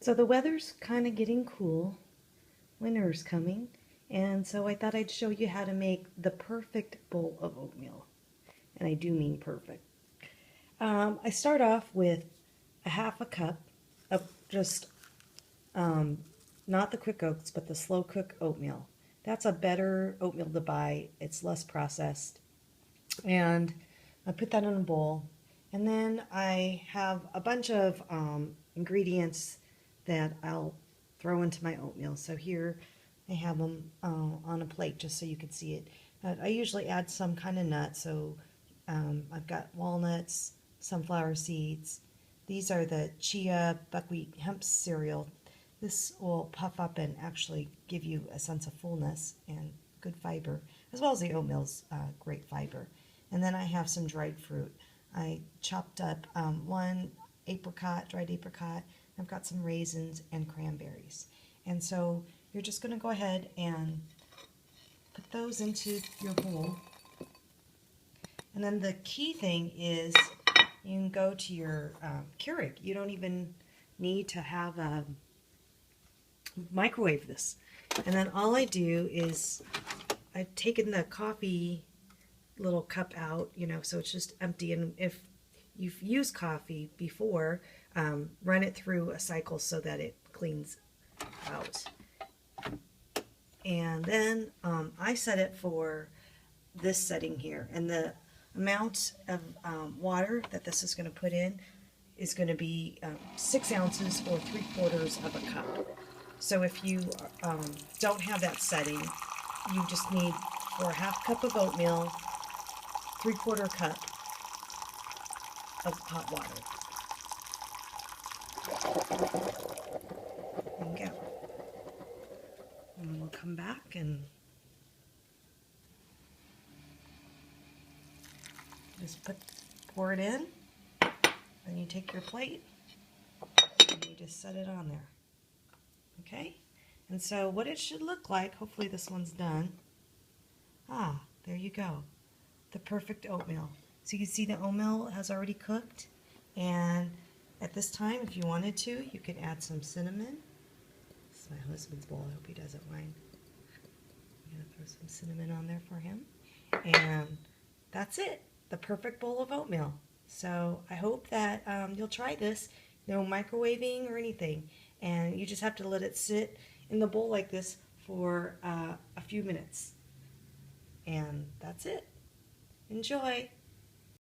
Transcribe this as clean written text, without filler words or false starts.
So the weather's kind of getting cool. Winter's coming. And so I thought I'd show you how to make the perfect bowl of oatmeal. And I do mean perfect. I start off with a half a cup of just not the quick oats, but the slow cook oatmeal. That's a better oatmeal to buy. It's less processed. And I put that in a bowl. And then I have a bunch of ingredients that I'll throw into my oatmeal. So here I have them on a plate just so you can see it. I usually add some kind of nut. So I've got walnuts, sunflower seeds. These are the chia buckwheat hemp cereal. This will puff up and actually give you a sense of fullness and good fiber, as well as the oatmeal's great fiber. And then I have some dried fruit. I chopped up one apricot, dried apricot. I've got some raisins and cranberries. And so you're just going to go ahead and put those into your bowl. And then the key thing is you can go to your Keurig. You don't even need to have a microwave this. And then all I do is I've taken the coffee little cup out, so it's just empty. And if you've used coffee before, run it through a cycle so that it cleans out. And then I set it for this setting here, and the amount of water that this is going to put in is going to be 6 ounces or 3/4 of a cup. So if you don't have that setting, you just need, for a half cup of oatmeal, 3/4 cup of hot water. There you go. And we'll come back and just pour it in. Then you take your plate and you just set it on there. Okay? And so what it should look like, hopefully this one's done. There you go. The perfect oatmeal. So you can see the oatmeal has already cooked. And at this time, if you wanted to, you could add some cinnamon. This is my husband's bowl. I hope he doesn't mind. I'm going to throw some cinnamon on there for him. And that's it. The perfect bowl of oatmeal. So I hope that you'll try this. No microwaving or anything. And you just have to let it sit in the bowl like this for a few minutes. And that's it. Enjoy!